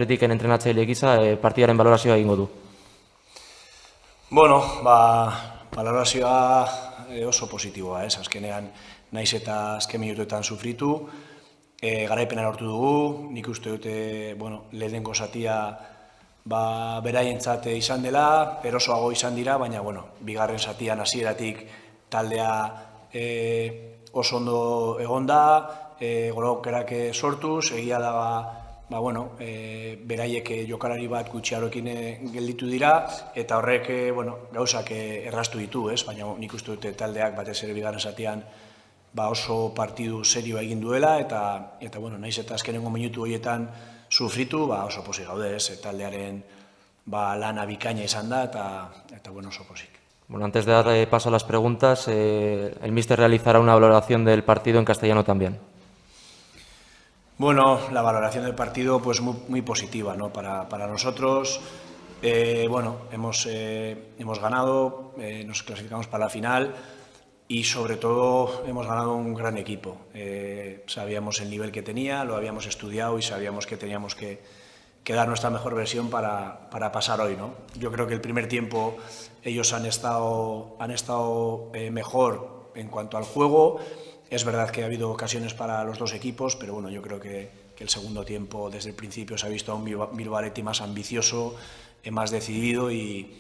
Kritiken entrenatzaile gisa partidaren balorazioa egingo du. Bueno, balorazioa oso positiboa, azkenean naiz eta azken minutuetan sufritu, garaipena lortu dugu, nik uste dute, lehenengo zatia beraientzat izan dela, erosoago izan dira, baina, bigarren zatian hasieratik taldea oso ondo egonda, gol aukerak sortuz, egia da, beraiek jokalari bat gutxiagoekin gelditu dira, eta horrek gauzak erraztu ditu, baina nik uste dute taldeak batez ere bigarren zatian oso partidu serioa egin duela, eta naiz eta azkenengo minutu horietan sufritu, oso pozik gaude, taldearen lana bikaina izan da, eta oso pozik. Bueno, antes de dar paso a las preguntas, el míster realizará una valoración del partido en castellano también. Bueno, la valoración del partido pues muy positiva, ¿no? Para nosotros. Hemos ganado, nos clasificamos para la final y sobre todo hemos ganado un gran equipo. Sabíamos el nivel que tenía, lo habíamos estudiado y sabíamos que teníamos que dar nuestra mejor versión para pasar hoy, ¿no? Yo creo que el primer tiempo ellos han estado mejor en cuanto al juego. Es verdad que ha habido ocasiones para los dos equipos, pero yo creo que el segundo tiempo desde el principio se ha visto a un Bilbao Athletic más ambicioso, más decidido y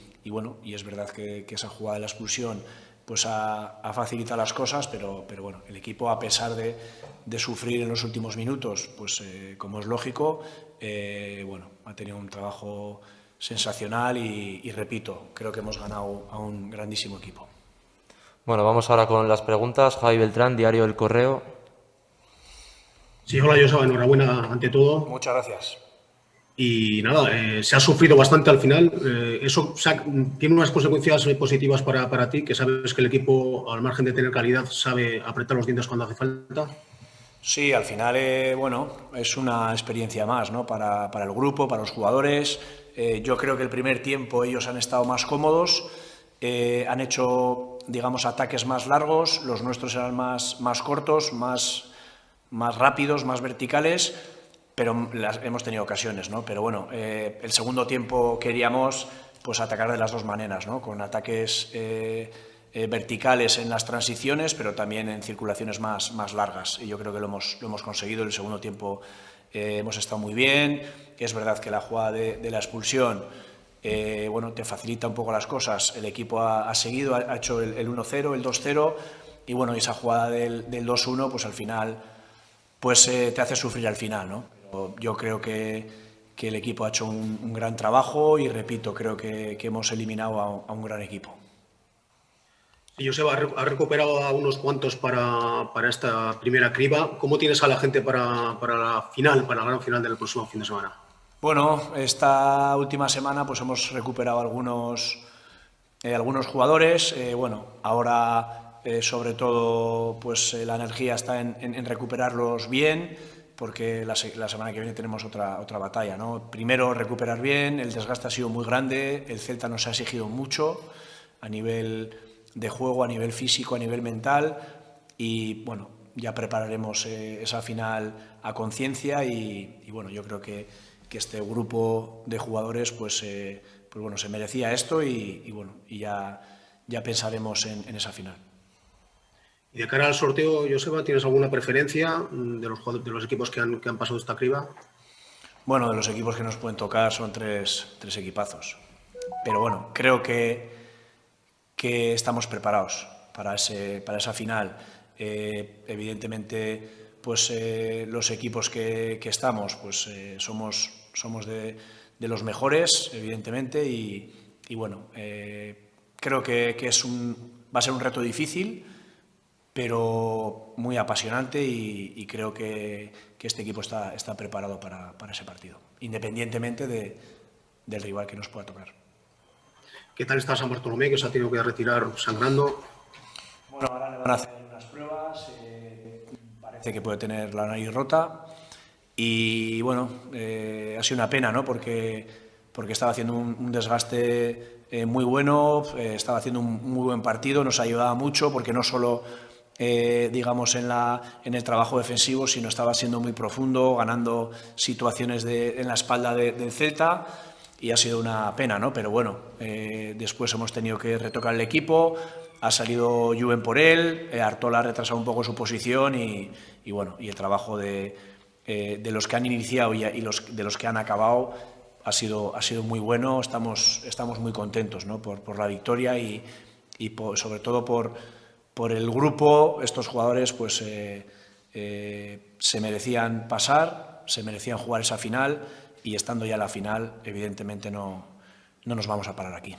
es verdad que esa jugada de la expulsión pues ha facilitado las cosas, pero el equipo, a pesar de sufrir en los últimos minutos, pues como es lógico, ha tenido un trabajo sensacional y repito, creo que hemos ganado a un grandísimo equipo. Bueno, vamos ahora con las preguntas. Javi Beltrán, Diario El Correo. Sí, hola Joseba, enhorabuena ante todo. Muchas gracias. Y nada, se ha sufrido bastante al final. Eso tiene unas consecuencias positivas para ti, que sabes que el equipo, al margen de tener calidad, sabe apretar los dientes cuando hace falta. Sí, al final, es una experiencia más, ¿no? Para el grupo, para los jugadores. Yo creo que el primer tiempo ellos han estado más cómodos, han hecho, digamos, ataques más largos, los nuestros eran más cortos, más rápidos, más verticales, pero hemos tenido ocasiones, ¿no? Pero el segundo tiempo queríamos pues atacar de las dos maneras, ¿no? Con ataques verticales en las transiciones, pero también en circulaciones más largas. Y yo creo que lo hemos conseguido. El segundo tiempo hemos estado muy bien. Es verdad que la jugada de la expulsión te facilita un poco las cosas. El equipo ha seguido, ha hecho el 1-0, el 2-0 y esa jugada del 2-1 pues al final pues te hace sufrir al final, ¿no? Pero yo creo que el equipo ha hecho un gran trabajo y repito, creo que hemos eliminado a un gran equipo. Y Joseba, ha recuperado a unos cuantos para esta primera criba. ¿Cómo tienes a la gente para la final, para la gran final del próximo fin de semana? Bueno, esta última semana pues hemos recuperado algunos jugadores. Ahora sobre todo pues la energía está en recuperarlos bien, porque la semana que viene tenemos otra batalla, ¿no? Primero recuperar bien, el desgaste ha sido muy grande, el Celta nos ha exigido mucho a nivel de juego, a nivel físico, a nivel mental y ya prepararemos esa final a conciencia y yo creo que este grupo de jugadores pues se merecía esto y ya pensaremos en esa final. Y de cara al sorteo, Joseba, ¿tienes alguna preferencia de los equipos que han pasado esta criba? Bueno, de los equipos que nos pueden tocar son tres equipazos. Pero creo que estamos preparados para esa final. Evidentemente, pues los equipos que estamos, pues somos de los mejores, evidentemente, y creo que va a ser un reto difícil, pero muy apasionante y creo que este equipo está preparado para ese partido, independientemente del rival que nos pueda tocar. ¿Qué tal está San Bartolomé, que se ha tenido que retirar sangrando? Bueno, ahora le van a hacer unas pruebas, parece que puede tener la nariz rota y ha sido una pena, ¿no? Porque estaba haciendo un desgaste muy bueno, estaba haciendo un muy buen partido, nos ayudaba mucho porque no solo digamos, en el trabajo defensivo, sino estaba siendo muy profundo, ganando situaciones en la espalda del Celta, y ha sido una pena, ¿no? Pero bueno, después hemos tenido que retocar el equipo, ha salido Juven por él, Artola ha retrasado un poco su posición y bueno, y el trabajo de los que han iniciado y de los que han acabado ha sido muy bueno. Estamos muy contentos, ¿no? por la victoria y sobre todo por el grupo. Estos jugadores pues se merecían pasar, se merecían jugar esa final, y estando ya en la final, evidentemente no nos vamos a parar aquí.